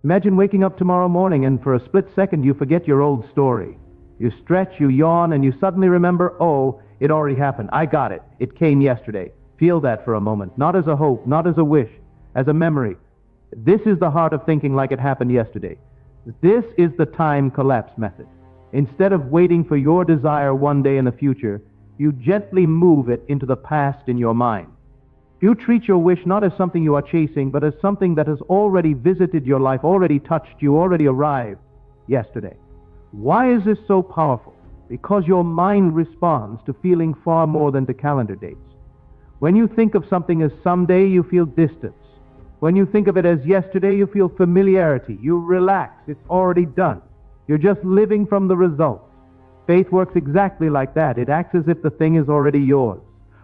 Imagine waking up tomorrow morning and for a split second you forget your old story. You stretch, you yawn, and you suddenly remember, oh, it already happened. I got it. It came yesterday. Feel that for a moment, not as a hope, not as a wish, as a memory. This is the heart of thinking like it happened yesterday. This is the time collapse method. Instead of waiting for your desire one day in the future, you gently move it into the past in your mind. You treat your wish not as something you are chasing, but as something that has already visited your life, already touched you, already arrived yesterday. Why is this so powerful? Because your mind responds to feeling far more than to calendar dates. When you think of something as someday, you feel distance. When you think of it as yesterday, you feel familiarity. You relax. It's already done. You're just living from the results. Faith works exactly like that. It acts as if the thing is already yours.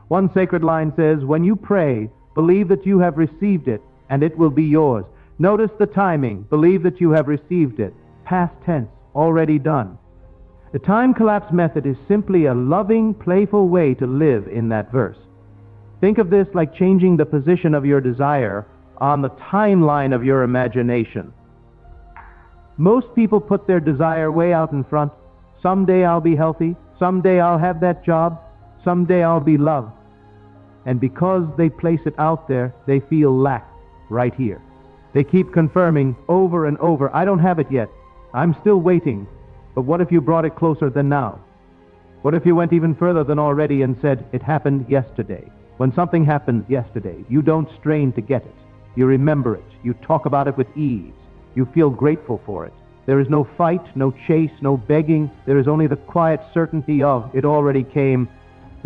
One sacred line says, when you pray, believe that you have received it, and it will be yours. Notice the timing. Believe that you have received it. Past tense, already done. The time collapse method is simply a loving, playful way to live in that verse. Think of this like changing the position of your desire on the timeline of your imagination. Most people put their desire way out in front. Someday I'll be healthy. Someday I'll have that job. Someday I'll be loved. And because they place it out there, they feel lack right here. They keep confirming over and over, I don't have it yet. I'm still waiting. But what if you brought it closer than now? What if you went even further than already and said, it happened yesterday? When something happens yesterday, you don't strain to get it. You remember it. You talk about it with ease. You feel grateful for it. There is no fight, no chase, no begging. There is only the quiet certainty of it already came.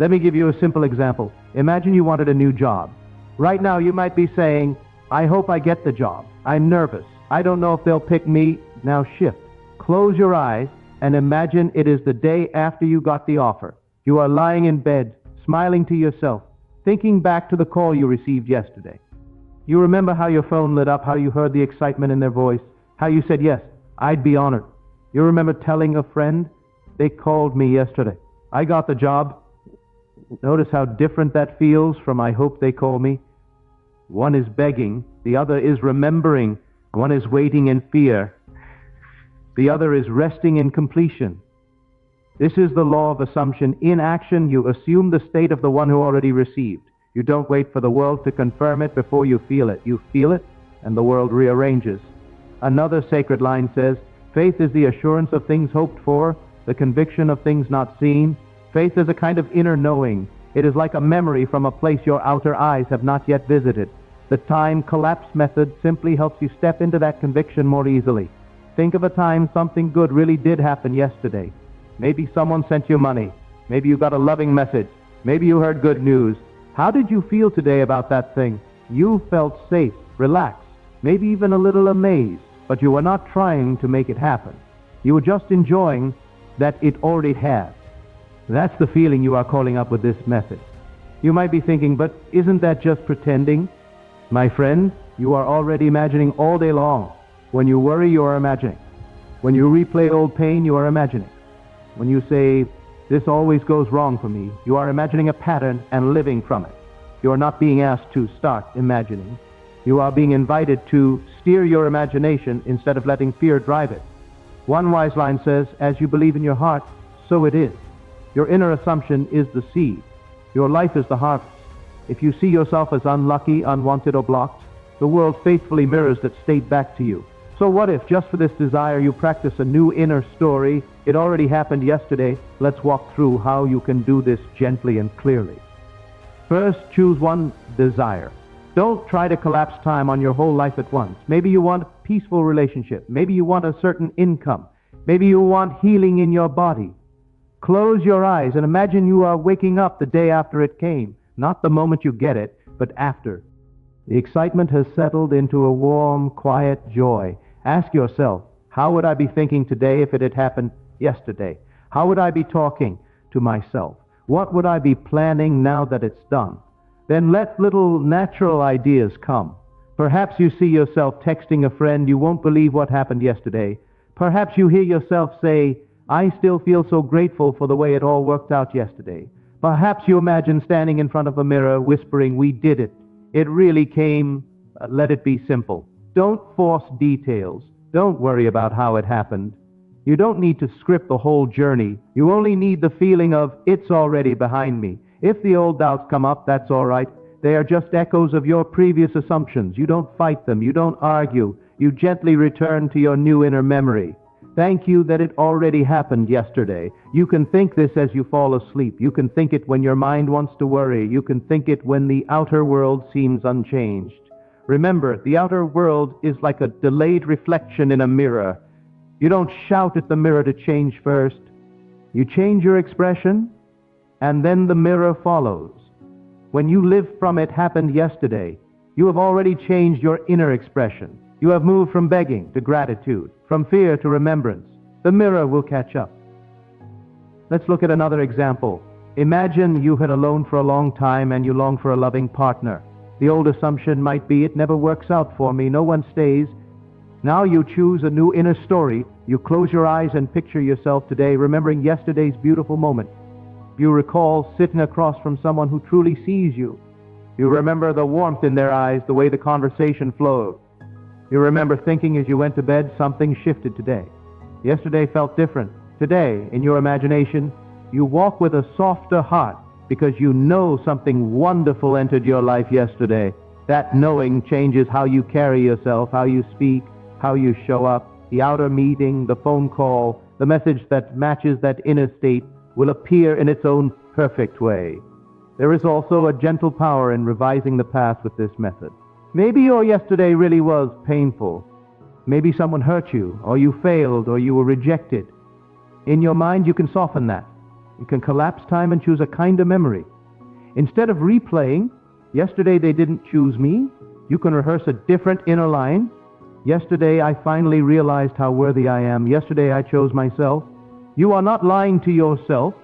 Let me give you a simple example. Imagine you wanted a new job. Right now you might be saying, I hope I get the job. I'm nervous. I don't know if they'll pick me. Now shift. Close your eyes and imagine it is the day after you got the offer. You are lying in bed, smiling to yourself, thinking back to the call you received yesterday. You remember how your phone lit up, how you heard the excitement in their voice, how you said, yes, I'd be honored. You remember telling a friend, they called me yesterday. I got the job. Notice how different that feels from I hope they call me. One is begging, the other is remembering, one is waiting in fear, the other is resting in completion. This is the law of assumption. In action, you assume the state of the one who already received. You don't wait for the world to confirm it before you feel it. You feel it, and the world rearranges. Another sacred line says, faith is the assurance of things hoped for, the conviction of things not seen. Faith is a kind of inner knowing. It is like a memory from a place your outer eyes have not yet visited. The time collapse method simply helps you step into that conviction more easily. Think of a time something good really did happen yesterday. Maybe someone sent you money. Maybe you got a loving message. Maybe you heard good news. How did you feel today about that thing? You felt safe, relaxed, maybe even a little amazed, but you were not trying to make it happen. You were just enjoying that it already had. That's the feeling you are calling up with this method. You might be thinking, but isn't that just pretending? My friend, you are already imagining all day long. When you worry, you are imagining. When you replay old pain, you are imagining. When you say, this always goes wrong for me, you are imagining a pattern and living from it. You are not being asked to start imagining. You are being invited to steer your imagination instead of letting fear drive it. One wise line says, as you believe in your heart, so it is. Your inner assumption is the seed. Your life is the harvest. If you see yourself as unlucky, unwanted, or blocked, the world faithfully mirrors that state back to you. So what if, just for this desire, you practice a new inner story? It already happened yesterday. Let's walk through how you can do this gently and clearly. First, choose one desire. Don't try to collapse time on your whole life at once. Maybe you want a peaceful relationship. Maybe you want a certain income. Maybe you want healing in your body. Close your eyes and imagine you are waking up the day after it came. Not the moment you get it, but after. The excitement has settled into a warm, quiet joy. Ask yourself, how would I be thinking today if it had happened yesterday? How would I be talking to myself? What would I be planning now that it's done? Then let little natural ideas come. Perhaps you see yourself texting a friend, you won't believe what happened yesterday. Perhaps you hear yourself say, I still feel so grateful for the way it all worked out yesterday. Perhaps you imagine standing in front of a mirror whispering, we did it. It really came, let it be simple. Don't force details. Don't worry about how it happened. You don't need to script the whole journey. You only need the feeling of, it's already behind me. If the old doubts come up, that's all right. They are just echoes of your previous assumptions. You don't fight them. You don't argue. You gently return to your new inner memory. Thank you that it already happened yesterday. You can think this as you fall asleep. You can think it when your mind wants to worry. You can think it when the outer world seems unchanged. Remember, the outer world is like a delayed reflection in a mirror. You don't shout at the mirror to change first. You change your expression, and then the mirror follows. When you live from it happened yesterday, you have already changed your inner expression. You have moved from begging to gratitude, from fear to remembrance. The mirror will catch up. Let's look at another example. Imagine you had alone for a long time and you long for a loving partner. The old assumption might be, it never works out for me, no one stays. Now you choose a new inner story. You close your eyes and picture yourself today, remembering yesterday's beautiful moment. You recall sitting across from someone who truly sees you. You remember the warmth in their eyes, the way the conversation flowed. You remember thinking as you went to bed, something shifted today. Yesterday felt different. Today, in your imagination, you walk with a softer heart because you know something wonderful entered your life yesterday. That knowing changes how you carry yourself, how you speak, how you show up. The outer meeting, the phone call, the message that matches that inner state will appear in its own perfect way. There is also a gentle power in revising the past with this method. Maybe your yesterday really was painful. Maybe someone hurt you, or you failed, or you were rejected. In your mind, you can soften that. You can collapse time and choose a kinder memory. Instead of replaying, yesterday they didn't choose me, you can rehearse a different inner line. Yesterday I finally realized how worthy I am. Yesterday I chose myself. You are not lying to yourself.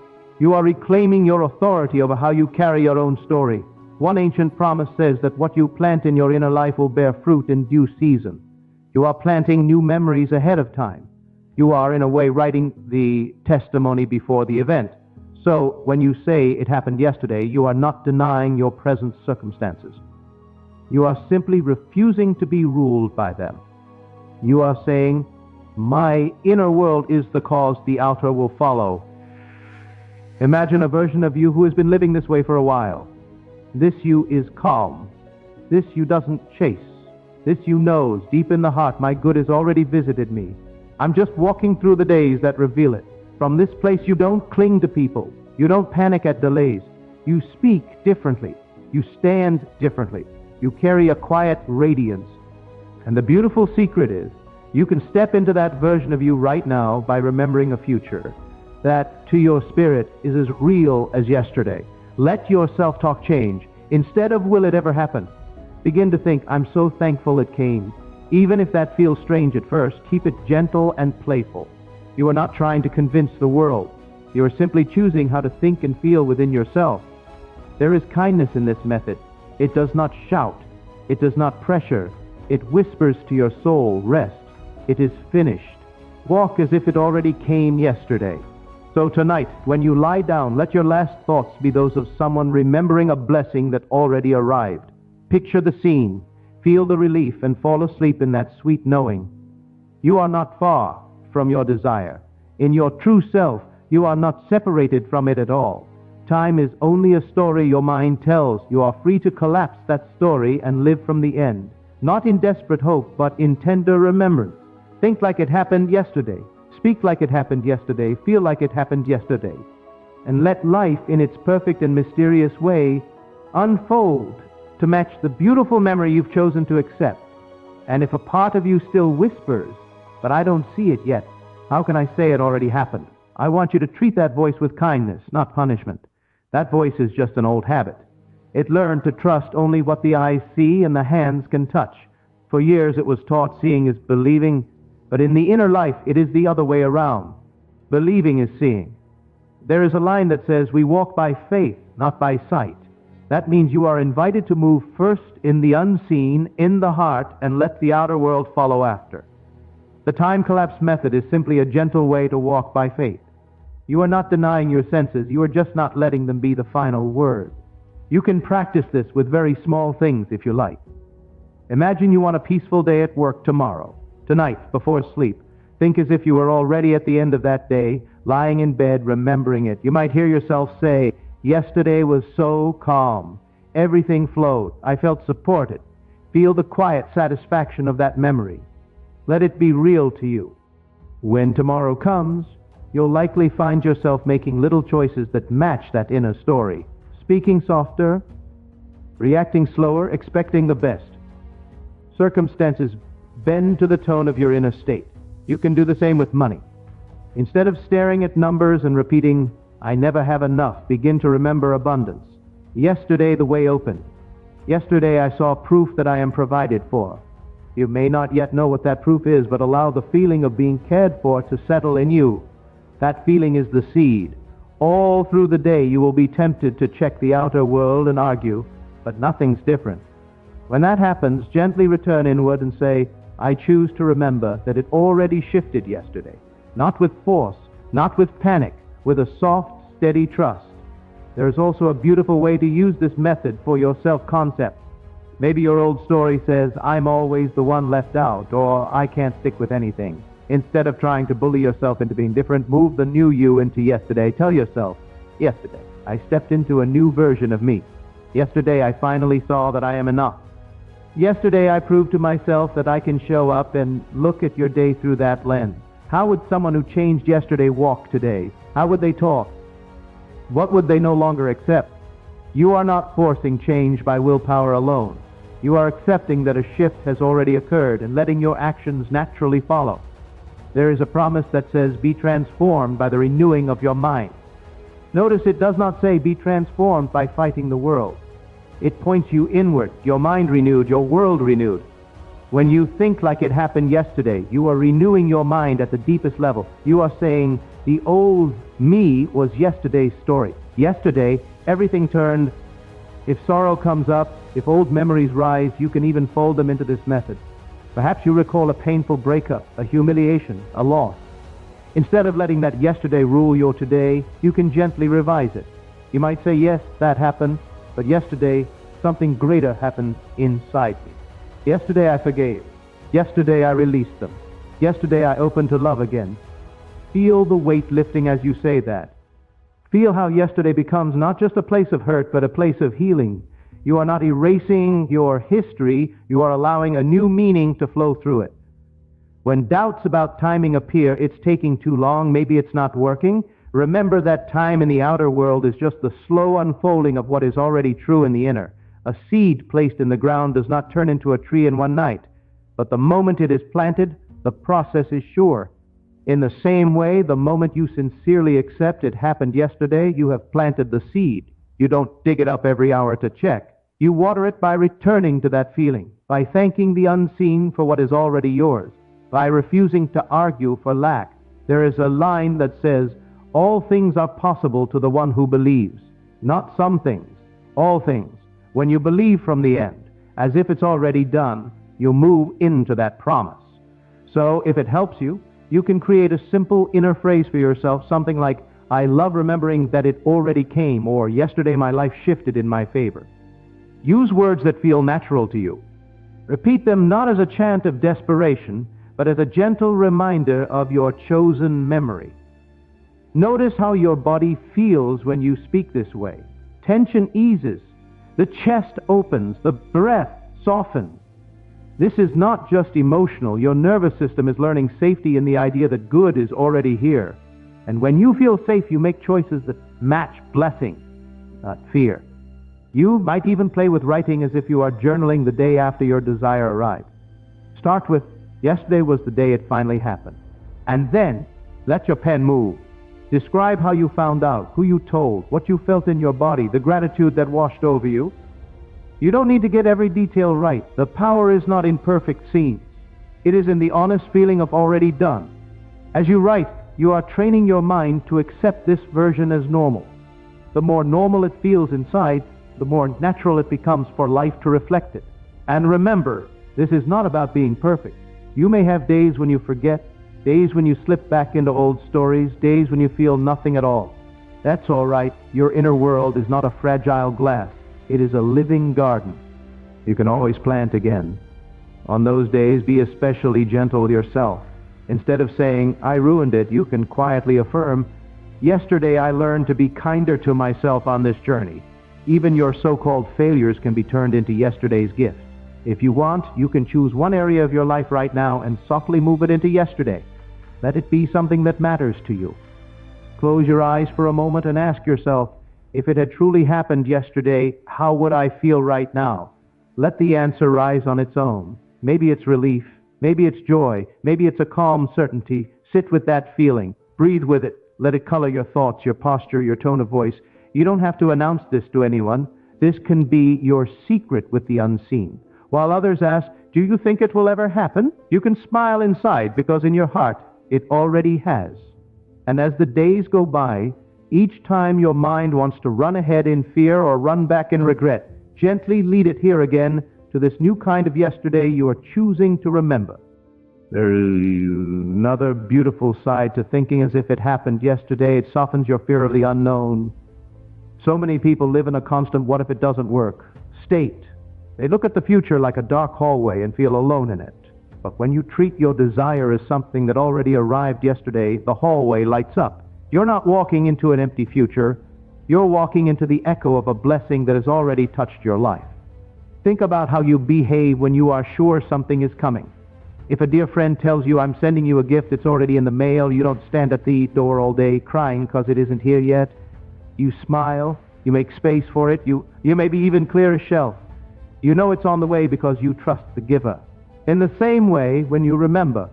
You are reclaiming your authority over how you carry your own story. One ancient promise says that what you plant in your inner life will bear fruit in due season. You are planting new memories ahead of time. You are, in a way, writing the testimony before the event. So, when you say it happened yesterday, you are not denying your present circumstances. You are simply refusing to be ruled by them. You are saying, my inner world is the cause, the outer will follow. Imagine a version of you who has been living this way for a while. This you is calm. This you doesn't chase. This you knows, deep in the heart, my good has already visited me. I'm just walking through the days that reveal it. From this place you don't cling to people. You don't panic at delays. You speak differently. You stand differently. You carry a quiet radiance. And the beautiful secret is, you can step into that version of you right now by remembering a future that to your spirit is as real as yesterday. Let your self-talk change. Instead of will it ever happen, begin to think, I'm so thankful it came. Even if that feels strange at first, keep it gentle and playful. You are not trying to convince the world. You are simply choosing how to think and feel within yourself. There is kindness in this method. It does not shout. It does not pressure. It whispers to your soul, rest. It is finished. Walk as if it already came yesterday. So tonight, when you lie down, let your last thoughts be those of someone remembering a blessing that already arrived. Picture the scene, feel the relief, and fall asleep in that sweet knowing. You are not far from your desire. In your true self, you are not separated from it at all. Time is only a story your mind tells. You are free to collapse that story and live from the end. Not in desperate hope, but in tender remembrance. Think like it happened yesterday. Speak like it happened yesterday. Feel like it happened yesterday. And let life, in its perfect and mysterious way, unfold to match the beautiful memory you've chosen to accept. And if a part of you still whispers, but I don't see it yet, how can I say it already happened? I want you to treat that voice with kindness, not punishment. That voice is just an old habit. It learned to trust only what the eyes see and the hands can touch. For years it was taught seeing is believing, but in the inner life it is the other way around. Believing is seeing. There is a line that says, we walk by faith, not by sight. That means you are invited to move first in the unseen, in the heart, and let the outer world follow after. The time collapse method is simply a gentle way to walk by faith. You are not denying your senses, you are just not letting them be the final word. You can practice this with very small things if you like. Imagine you want a peaceful day at work tomorrow. Tonight, before sleep, think as if you were already at the end of that day, lying in bed, remembering it. You might hear yourself say, "Yesterday was so calm. Everything flowed. I felt supported." Feel the quiet satisfaction of that memory. Let it be real to you. When tomorrow comes, you'll likely find yourself making little choices that match that inner story. Speaking softer, reacting slower, expecting the best. Circumstances bend to the tone of your inner state. You can do the same with money. Instead of staring at numbers and repeating, "I never have enough," begin to remember abundance. Yesterday the way opened. Yesterday I saw proof that I am provided for. You may not yet know what that proof is, but allow the feeling of being cared for to settle in you. That feeling is the seed. All through the day you will be tempted to check the outer world and argue, but nothing's different. When that happens, gently return inward and say, "I choose to remember that it already shifted yesterday." Not with force, not with panic, with a soft, steady trust. There is also a beautiful way to use this method for your self-concept. Maybe your old story says, "I'm always the one left out," or "I can't stick with anything." Instead of trying to bully yourself into being different, move the new you into yesterday. Tell yourself, "Yesterday, I stepped into a new version of me. Yesterday, I finally saw that I am enough. Yesterday, I proved to myself that I can show up," and look at your day through that lens. How would someone who changed yesterday walk today? How would they talk? What would they no longer accept? You are not forcing change by willpower alone. You are accepting that a shift has already occurred and letting your actions naturally follow. There is a promise that says, "Be transformed by the renewing of your mind." Notice it does not say, "Be transformed by fighting the world." It points you inward, your mind renewed, your world renewed. When you think like it happened yesterday, you are renewing your mind at the deepest level. You are saying, "The old me was yesterday's story. Yesterday, everything turned." If sorrow comes up, if old memories rise, you can even fold them into this method. Perhaps you recall a painful breakup, a humiliation, a loss. Instead of letting that yesterday rule your today, you can gently revise it. You might say, "Yes, that happened, but yesterday, something greater happened inside me. Yesterday I forgave. Yesterday I released them. Yesterday I opened to love again." Feel the weight lifting as you say that. Feel how yesterday becomes not just a place of hurt, but a place of healing. You are not erasing your history, you are allowing a new meaning to flow through it. When doubts about timing appear, it's taking too long, maybe it's not working, remember that time in the outer world is just the slow unfolding of what is already true in the inner. A seed placed in the ground does not turn into a tree in one night, but the moment it is planted, the process is sure. In the same way, the moment you sincerely accept it happened yesterday, you have planted the seed. You don't dig it up every hour to check. You water it by returning to that feeling, by thanking the unseen for what is already yours, by refusing to argue for lack. There is a line that says, "All things are possible to the one who believes." Not some things, all things. When you believe from the end, as if it's already done, you move into that promise. So, if it helps you, you can create a simple inner phrase for yourself, something like, "I love remembering that it already came," or "Yesterday my life shifted in my favor." Use words that feel natural to you. Repeat them not as a chant of desperation, but as a gentle reminder of your chosen memory. Notice how your body feels when you speak this way. Tension eases. The chest opens. The breath softens. This is not just emotional. Your nervous system is learning safety in the idea that good is already here. And when you feel safe, you make choices that match blessing, not fear. You might even play with writing as if you are journaling the day after your desire arrived. Start with, "Yesterday was the day it finally happened." And then, let your pen move. Describe how you found out, who you told, what you felt in your body, the gratitude that washed over you. You don't need to get every detail right. The power is not in perfect scenes. It is in the honest feeling of already done. As you write, you are training your mind to accept this version as normal. The more normal it feels inside, the more natural it becomes for life to reflect it. And remember, this is not about being perfect. You may have days when you forget, days when you slip back into old stories, days when you feel nothing at all. That's all right. Your inner world is not a fragile glass. It is a living garden. You can always plant again. On those days, be especially gentle with yourself. Instead of saying, I ruined it, you can quietly affirm, yesterday I learned to be kinder to myself on this journey. Even your so-called failures can be turned into yesterday's gift. If you want, you can choose one area of your life right now and softly move it into yesterday. Let it be something that matters to you. Close your eyes for a moment and ask yourself, if it had truly happened yesterday, how would I feel right now? Let the answer rise on its own. Maybe it's relief, maybe it's joy, maybe it's a calm certainty. Sit with that feeling. Breathe with it. Let it color your thoughts, your posture, your tone of voice. You don't have to announce this to anyone. This can be your secret with the unseen. While others ask, do you think it will ever happen? You can smile inside because in your heart it already has. And as the days go by, each time your mind wants to run ahead in fear or run back in regret, gently lead it here again to this new kind of yesterday you are choosing to remember. There is another beautiful side to thinking as if it happened yesterday. It softens your fear of the unknown. So many people live in a constant what if it doesn't work state. They look at the future like a dark hallway and feel alone in it. But when you treat your desire as something that already arrived yesterday, the hallway lights up. You're not walking into an empty future. You're walking into the echo of a blessing that has already touched your life. Think about how you behave when you are sure something is coming. If a dear friend tells you, I'm sending you a gift, it's already in the mail, you don't stand at the door all day crying because it isn't here yet. You smile, you make space for it, you maybe even clear a shelf. You know it's on the way because you trust the giver. In the same way, when you remember,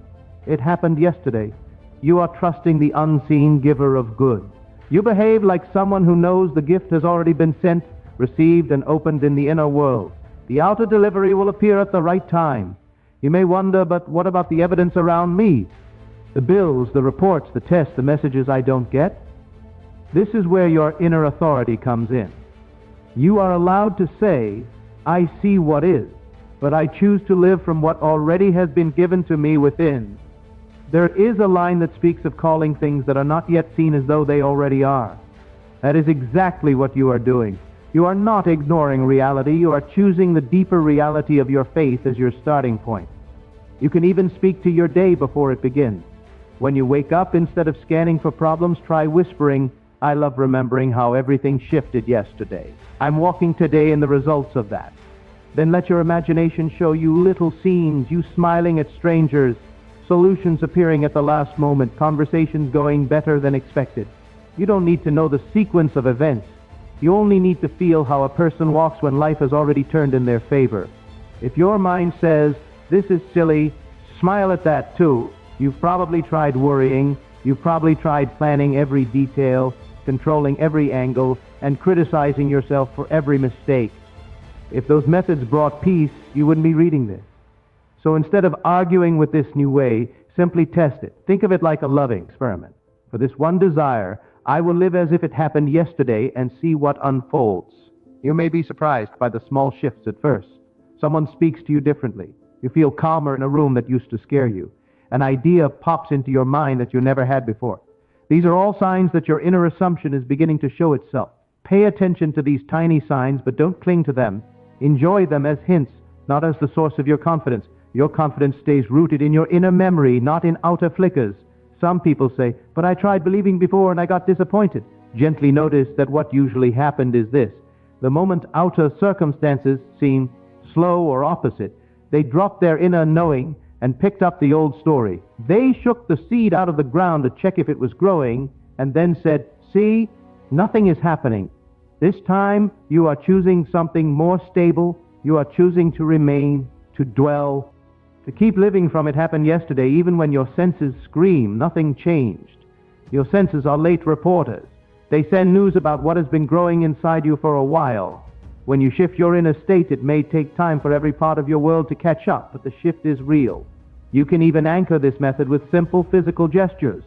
it happened yesterday, you are trusting the unseen giver of good. You behave like someone who knows the gift has already been sent, received, and opened in the inner world. The outer delivery will appear at the right time. You may wonder, but what about the evidence around me? The bills, the reports, the tests, the messages I don't get? This is where your inner authority comes in. You are allowed to say, I see what is, but I choose to live from what already has been given to me within. There is a line that speaks of calling things that are not yet seen as though they already are. That is exactly what you are doing. You are not ignoring reality. You are choosing the deeper reality of your faith as your starting point. You can even speak to your day before it begins. When you wake up, instead of scanning for problems, try whispering, I love remembering how everything shifted yesterday. I'm walking today in the results of that. Then let your imagination show you little scenes, you smiling at strangers, solutions appearing at the last moment, conversations going better than expected. You don't need to know the sequence of events. You only need to feel how a person walks when life has already turned in their favor. If your mind says, this is silly, smile at that too. You've probably tried worrying. You've probably tried planning every detail, controlling every angle, and criticizing yourself for every mistake. If those methods brought peace, you wouldn't be reading this. So instead of arguing with this new way, simply test it. Think of it like a loving experiment. For this one desire, I will live as if it happened yesterday and see what unfolds. You may be surprised by the small shifts at first. Someone speaks to you differently. You feel calmer in a room that used to scare you. An idea pops into your mind that you never had before. These are all signs that your inner assumption is beginning to show itself. Pay attention to these tiny signs, but don't cling to them. Enjoy them as hints, not as the source of your confidence. Your confidence stays rooted in your inner memory, not in outer flickers. Some people say, but I tried believing before and I got disappointed. Gently notice that what usually happened is this. The moment outer circumstances seem slow or opposite, they dropped their inner knowing and picked up the old story. They shook the seed out of the ground to check if it was growing and then said, see, nothing is happening. This time you are choosing something more stable. You are choosing to remain, to dwell. To keep living from it happened yesterday, even when your senses scream, nothing changed. Your senses are late reporters. They send news about what has been growing inside you for a while. When you shift your inner state, it may take time for every part of your world to catch up, but the shift is real. You can even anchor this method with simple physical gestures.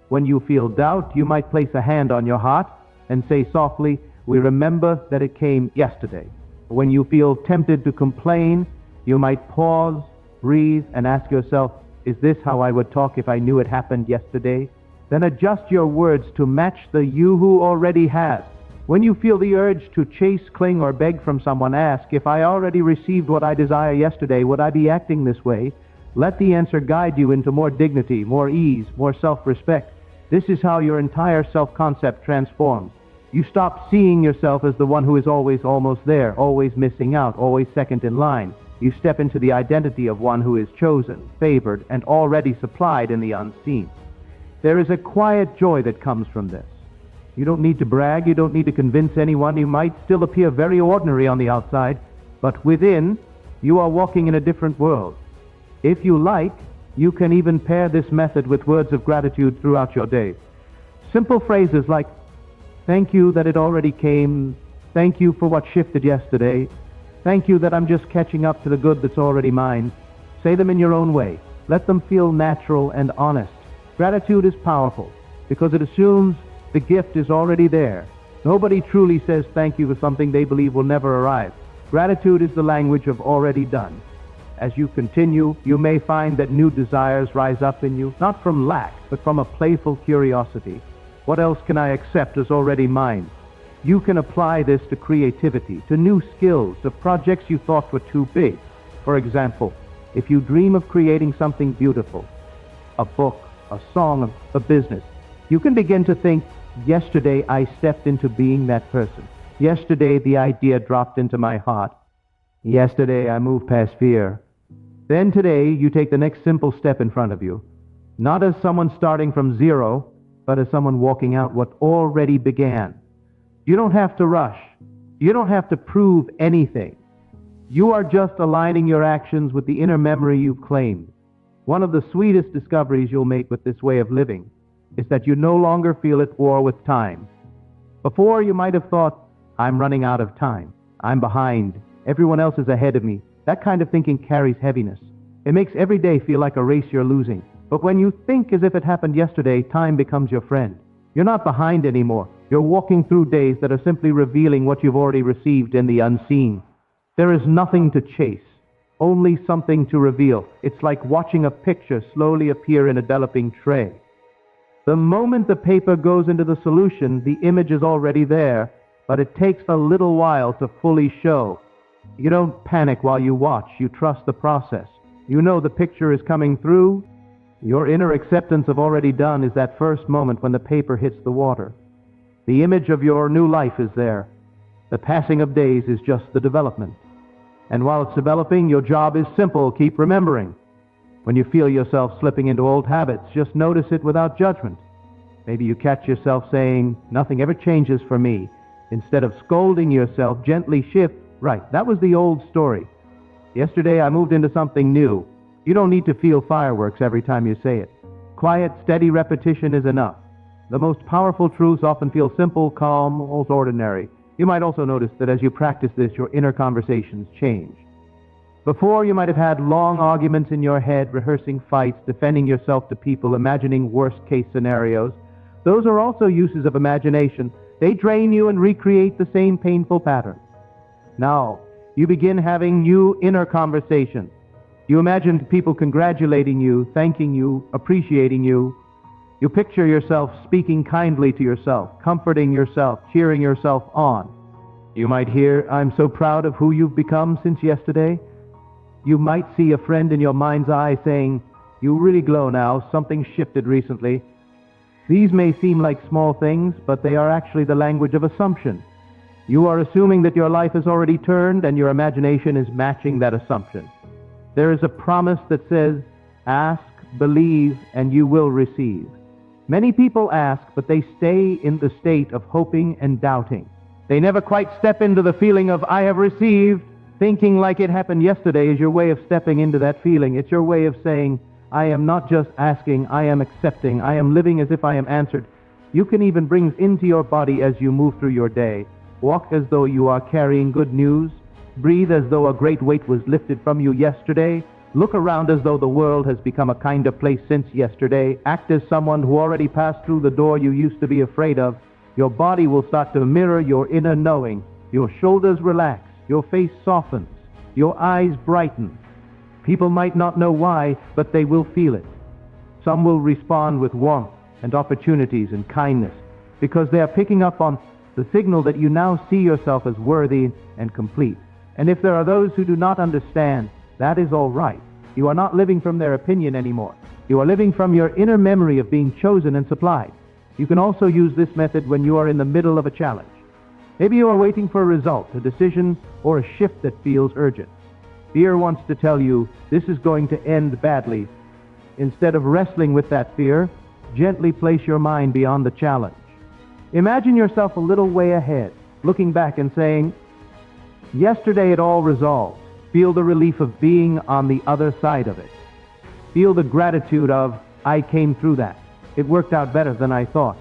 When you feel doubt, you might place a hand on your heart and say softly, we remember that it came yesterday. When you feel tempted to complain, you might pause, breathe, and ask yourself, is this how I would talk if I knew it happened yesterday? Then adjust your words to match the you who already has. When you feel the urge to chase, cling, or beg from someone, ask, if I already received what I desire yesterday, would I be acting this way? Let the answer guide you into more dignity, more ease, more self-respect. This is how your entire self-concept transforms. You stop seeing yourself as the one who is always almost there, always missing out, always second in line. You step into the identity of one who is chosen, favored, and already supplied in the unseen. There is a quiet joy that comes from this. You don't need to brag, you don't need to convince anyone. You might still appear very ordinary on the outside, but within, you are walking in a different world. If you like, you can even pair this method with words of gratitude throughout your day. Simple phrases like, thank you that it already came, thank you for what shifted yesterday, thank you that I'm just catching up to the good that's already mine. Say them in your own way. Let them feel natural and honest. Gratitude is powerful because it assumes the gift is already there. Nobody truly says thank you for something they believe will never arrive. Gratitude is the language of already done. As you continue, you may find that new desires rise up in you, not from lack, but from a playful curiosity. What else can I accept as already mine? You can apply this to creativity, to new skills, to projects you thought were too big. For example, if you dream of creating something beautiful, a book, a song, a business, you can begin to think, yesterday I stepped into being that person. Yesterday the idea dropped into my heart. Yesterday I moved past fear. Then today you take the next simple step in front of you, not as someone starting from zero, but as someone walking out what already began. You don't have to rush. You don't have to prove anything. You are just aligning your actions with the inner memory you've claimed. One of the sweetest discoveries you'll make with this way of living is that you no longer feel at war with time. Before, you might have thought, I'm running out of time. I'm behind. Everyone else is ahead of me. That kind of thinking carries heaviness. It makes every day feel like a race you're losing. But when you think as if it happened yesterday, time becomes your friend. You're not behind anymore. You're walking through days that are simply revealing what you've already received in the unseen. There is nothing to chase, only something to reveal. It's like watching a picture slowly appear in a developing tray. The moment the paper goes into the solution, the image is already there, but it takes a little while to fully show. You don't panic while you watch. You trust the process. You know the picture is coming through. Your inner acceptance of already done is that first moment when the paper hits the water. The image of your new life is there. The passing of days is just the development. And while it's developing, your job is simple. Keep remembering. When you feel yourself slipping into old habits, just notice it without judgment. Maybe you catch yourself saying, nothing ever changes for me. Instead of scolding yourself, gently shift, right, that was the old story. Yesterday I moved into something new. You don't need to feel fireworks every time you say it. Quiet, steady repetition is enough. The most powerful truths often feel simple, calm, almost ordinary. You might also notice that as you practice this, your inner conversations change. Before, you might have had long arguments in your head, rehearsing fights, defending yourself to people, imagining worst-case scenarios. Those are also uses of imagination. They drain you and recreate the same painful patterns. Now, you begin having new inner conversations. You imagine people congratulating you, thanking you, appreciating you. You picture yourself speaking kindly to yourself, comforting yourself, cheering yourself on. You might hear, I'm so proud of who you've become since yesterday. You might see a friend in your mind's eye saying, you really glow now, something shifted recently. These may seem like small things, but they are actually the language of assumption. You are assuming that your life has already turned, and your imagination is matching that assumption. There is a promise that says, ask, believe, and you will receive. Many people ask, but they stay in the state of hoping and doubting. They never quite step into the feeling of, I have received. Thinking like it happened yesterday is your way of stepping into that feeling. It's your way of saying, I am not just asking, I am accepting, I am living as if I am answered. You can even bring into your body as you move through your day. Walk as though you are carrying good news. Breathe as though a great weight was lifted from you yesterday. Look around as though the world has become a kinder place since yesterday. Act as someone who already passed through the door you used to be afraid of. Your body will start to mirror your inner knowing. Your shoulders relax. Your face softens. Your eyes brighten. People might not know why, but they will feel it. Some will respond with warmth and opportunities and kindness because they are picking up on the signal that you now see yourself as worthy and complete. And if there are those who do not understand, that is all right. You are not living from their opinion anymore. You are living from your inner memory of being chosen and supplied. You can also use this method when you are in the middle of a challenge. Maybe you are waiting for a result, a decision, or a shift that feels urgent. Fear wants to tell you this is going to end badly. Instead of wrestling with that fear, gently place your mind beyond the challenge. Imagine yourself a little way ahead, looking back and saying, yesterday it all resolved. Feel the relief of being on the other side of it. Feel the gratitude of, I came through that. It worked out better than I thought.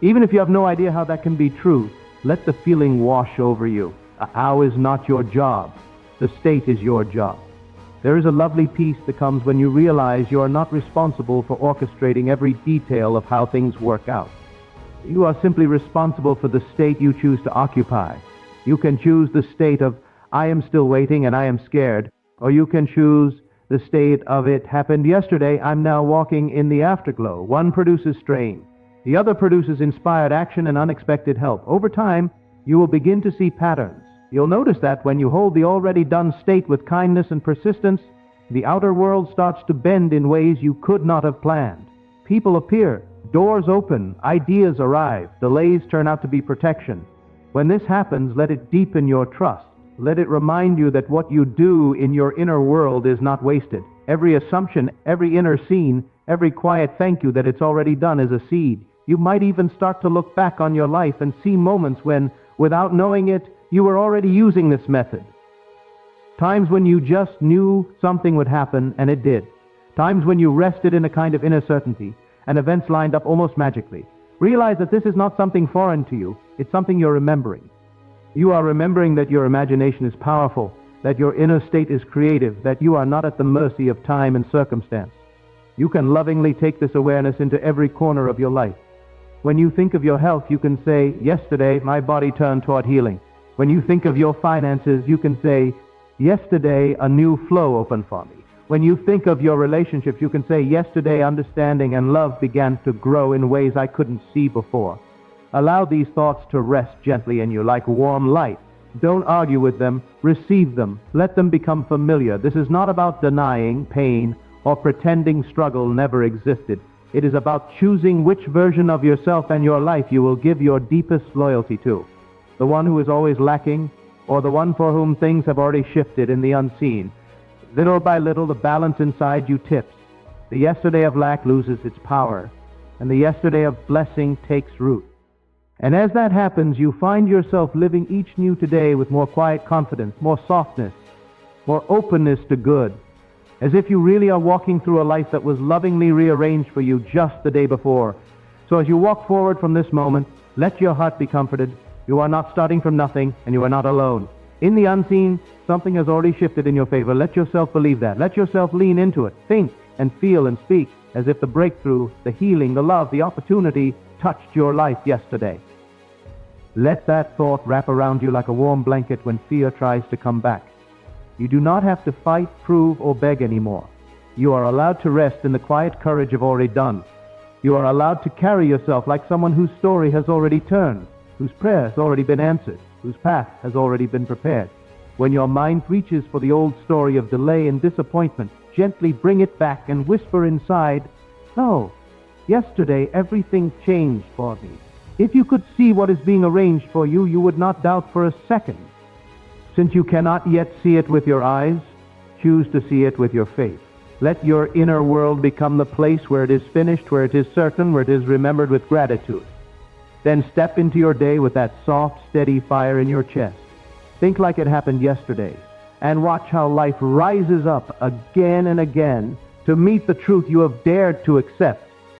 Even if you have no idea how that can be true, let the feeling wash over you. A how is not your job. The state is your job. There is a lovely peace that comes when you realize you are not responsible for orchestrating every detail of how things work out. You are simply responsible for the state you choose to occupy. You can choose the state of, I am still waiting and I am scared, or you can choose the state of, it happened yesterday, I'm now walking in the afterglow. One produces strain. The other produces inspired action and unexpected help. Over time, you will begin to see patterns. You'll notice that when you hold the already done state with kindness and persistence, the outer world starts to bend in ways you could not have planned. People appear, doors open, ideas arrive, delays turn out to be protection. When this happens, let it deepen your trust. Let it remind you that what you do in your inner world is not wasted. Every assumption, every inner scene, every quiet thank you that it's already done is a seed. You might even start to look back on your life and see moments when, without knowing it, you were already using this method. Times when you just knew something would happen, and it did. Times when you rested in a kind of inner certainty, and events lined up almost magically. Realize that this is not something foreign to you, it's something you're remembering. You are remembering that your imagination is powerful, that your inner state is creative, that you are not at the mercy of time and circumstance. You can lovingly take this awareness into every corner of your life. When you think of your health, you can say, yesterday my body turned toward healing. When you think of your finances, you can say, yesterday a new flow opened for me. When you think of your relationships, you can say, yesterday understanding and love began to grow in ways I couldn't see before. Allow these thoughts to rest gently in you like warm light. Don't argue with them, receive them, let them become familiar. This is not about denying pain or pretending struggle never existed. It is about choosing which version of yourself and your life you will give your deepest loyalty to. The one who is always lacking, or the one for whom things have already shifted in the unseen. Little by little, the balance inside you tips. The yesterday of lack loses its power, and the yesterday of blessing takes root. And as that happens, you find yourself living each new today with more quiet confidence, more softness, more openness to good, as if you really are walking through a life that was lovingly rearranged for you just the day before. So as you walk forward from this moment, let your heart be comforted. You are not starting from nothing, and you are not alone. In the unseen, something has already shifted in your favor. Let yourself believe that. Let yourself lean into it. Think and feel and speak as if the breakthrough, the healing, the love, the opportunity touched your life yesterday. Let that thought wrap around you like a warm blanket when fear tries to come back. You do not have to fight, prove, or beg anymore. You are allowed to rest in the quiet courage of already done. You are allowed to carry yourself like someone whose story has already turned, whose prayer has already been answered, whose path has already been prepared. When your mind reaches for the old story of delay and disappointment, gently bring it back and whisper inside, "No, yesterday everything changed for me." If you could see what is being arranged for you, you would not doubt for a second. Since you cannot yet see it with your eyes, choose to see it with your faith. Let your inner world become the place where it is finished, where it is certain, where it is remembered with gratitude. Then step into your day with that soft, steady fire in your chest. Think like it happened yesterday, and watch how life rises up again and again to meet the truth you have dared to accept